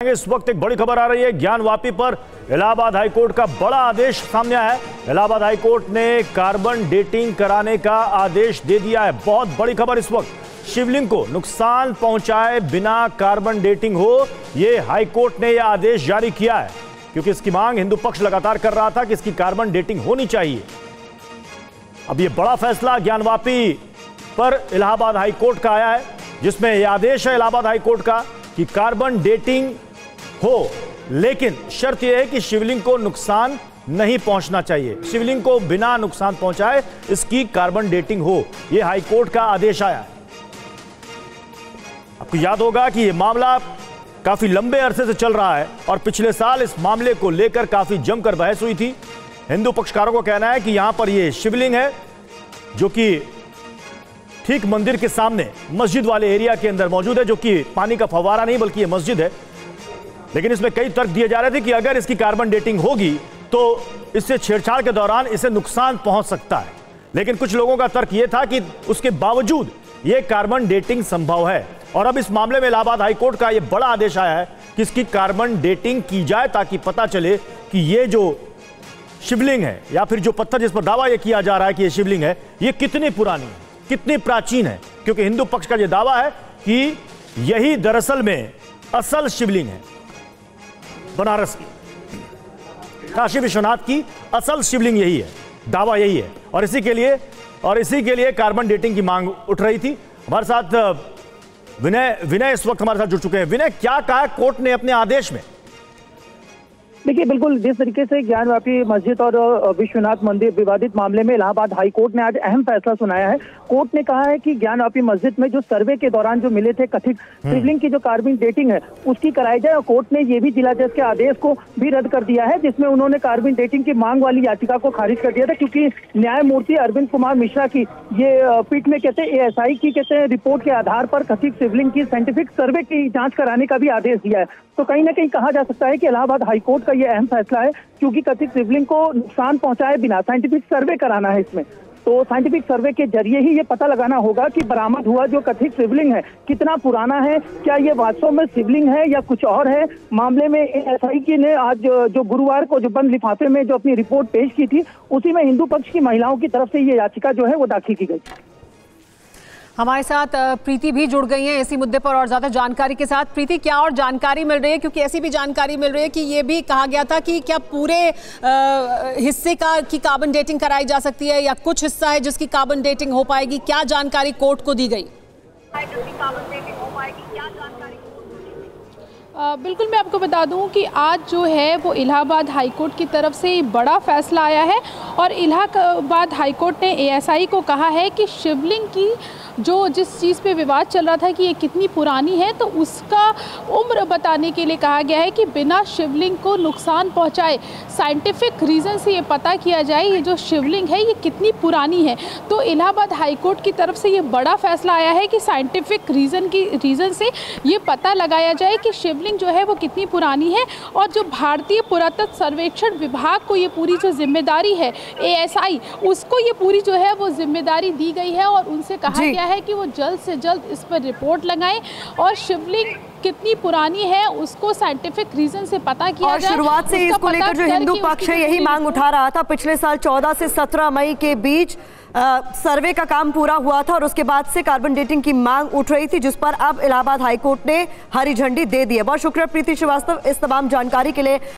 इस वक्त एक बड़ी खबर आ रही है। ज्ञानवापी पर इलाहाबाद हाईकोर्ट का बड़ा आदेश सामने आया है। इलाहाबाद हाईकोर्ट ने कार्बन डेटिंग कराने का आदेश दे दिया है। बहुत बड़ी खबर इस वक्त। शिवलिंग को नुकसान पहुंचाए बिना कार्बन डेटिंग हो, यह हाईकोर्ट ने यह आदेश जारी किया है, क्योंकि इसकी मांग हिंदू पक्ष लगातार कर रहा था कि इसकी कार्बन डेटिंग होनी चाहिए। अब यह बड़ा फैसला ज्ञानवापी पर इलाहाबाद हाईकोर्ट का आया है, जिसमें यह आदेश है इलाहाबाद हाईकोर्ट का कि कार्बन डेटिंग हो, लेकिन शर्त यह है कि शिवलिंग को नुकसान नहीं पहुंचना चाहिए। शिवलिंग को बिना नुकसान पहुंचाए इसकी कार्बन डेटिंग हो, यह हाईकोर्ट का आदेश आया है। आपको याद होगा कि यह मामला काफी लंबे अरसे से चल रहा है और पिछले साल इस मामले को लेकर काफी जमकर बहस हुई थी। हिंदू पक्षकारों का कहना है कि यहां पर यह शिवलिंग है जो कि ठीक मंदिर के सामने मस्जिद वाले एरिया के अंदर मौजूद है, जो कि पानी का फव्वारा नहीं बल्कि यह मस्जिद है। लेकिन इसमें कई तर्क दिए जा रहे थे कि अगर इसकी कार्बन डेटिंग होगी तो इससे छेड़छाड़ के दौरान इसे नुकसान पहुंच सकता है। लेकिन कुछ लोगों का तर्क यह था कि उसके बावजूद यह कार्बन डेटिंग संभव है। और अब इस मामले में इलाहाबाद हाईकोर्ट का यह बड़ा आदेश आया है कि इसकी कार्बन डेटिंग की जाए, ताकि पता चले कि यह जो शिवलिंग है या फिर जो पत्थर जिस पर दावा यह किया जा रहा है कि यह शिवलिंग है, यह कितनी पुरानी है, कितनी प्राचीन है। क्योंकि हिंदू पक्ष का यह दावा है कि यही दरअसल में असल शिवलिंग है, बनारस की, काशी विश्वनाथ की असल शिवलिंग यही है, दावा यही है। और इसी के लिए कार्बन डेटिंग की मांग उठ रही थी। हमारे साथ विनय इस वक्त हमारे साथ जुड़ चुके हैं। विनय, क्या कहा कोर्ट ने अपने आदेश में? देखिए, बिल्कुल जिस तरीके से ज्ञानवापी मस्जिद और विश्वनाथ मंदिर विवादित मामले में इलाहाबाद हाईकोर्ट ने आज अहम फैसला सुनाया है। कोर्ट ने कहा है कि ज्ञानवापी मस्जिद में जो सर्वे के दौरान जो मिले थे कथित शिवलिंग की जो कार्बन डेटिंग है उसकी कराई जाए। और कोर्ट ने ये भी जिला जज के आदेश को भी रद्द कर दिया है, जिसमें उन्होंने कार्बन डेटिंग की मांग वाली याचिका को खारिज कर दिया था, क्योंकि न्यायमूर्ति अरविंद कुमार मिश्रा की ये पीठ में कहते हैं ASI की रिपोर्ट के आधार पर कथित शिवलिंग की साइंटिफिक सर्वे की जांच कराने का भी आदेश दिया है। तो कहीं ना कहीं कहा जा सकता है कि इलाहाबाद हाईकोर्ट का यह अहम फैसला है, क्योंकि कथित शिवलिंग को नुकसान पहुंचाए बिना साइंटिफिक सर्वे कराना है इसमें। तो साइंटिफिक सर्वे के जरिए ही ये पता लगाना होगा कि बरामद हुआ जो कथित शिवलिंग है कितना पुराना है, क्या ये वास्तव में शिवलिंग है या कुछ और है। मामले में ASI की ने आज जो गुरुवार को जो बंद लिफाफे में जो अपनी रिपोर्ट पेश की थी, उसी में हिंदू पक्ष की महिलाओं की तरफ से ये याचिका जो है वो दाखिल की गई। हमारे साथ प्रीति भी जुड़ गई हैं इसी मुद्दे पर और ज्यादा जानकारी के साथ। प्रीति, क्या और जानकारी मिल रही है? क्योंकि ऐसी भी जानकारी मिल रही है कि ये भी कहा गया था कि क्या पूरे हिस्से की कार्बन डेटिंग कराई जा सकती है या कुछ हिस्सा है जिसकी कार्बन डेटिंग हो पाएगी? क्या जानकारी कोर्ट को दी गई? बिल्कुल, मैं आपको बता दूं कि आज जो है वो इलाहाबाद हाईकोर्ट की तरफ से बड़ा फैसला आया है और इलाहाबाद हाईकोर्ट ने ASI को कहा है कि शिवलिंग की जिस चीज़ पे विवाद चल रहा था कि ये कितनी पुरानी है, तो उसका उम्र बताने के लिए कहा गया है कि बिना शिवलिंग को नुकसान पहुंचाए साइंटिफिक रीज़न से ये पता किया जाए ये जो शिवलिंग है ये कितनी पुरानी है। तो इलाहाबाद हाईकोर्ट की तरफ से ये बड़ा फैसला आया है कि साइंटिफिक रीज़न से ये पता लगाया जाए कि शिवलिंग जो है वो कितनी पुरानी है। और जो भारतीय पुरातत्व सर्वेक्षण विभाग को ये पूरी जो जिम्मेदारी है ASI, उसको ये पूरी जो है वो जिम्मेदारी दी गई है और उनसे कहा गया है कि वो जल्द से जल्द इस पर रिपोर्ट लगाएं और शिवलिंग कितनी पुरानी है उसको साइंटिफिक रीजन से पता किया जाए। शुरुआत से इसको लेकर जो हिंदू पक्ष है यही मांग उठा रहा था। पिछले साल 14 से 17 मई के बीच सर्वे का काम पूरा हुआ था और उसके बाद से कार्बन डेटिंग की मांग उठ रही थी, जिस पर अब इलाहाबाद हाईकोर्ट ने हरी झंडी दे दी है। बहुत शुक्रिया प्रीति श्रीवास्तव इस तमाम जानकारी के लिए।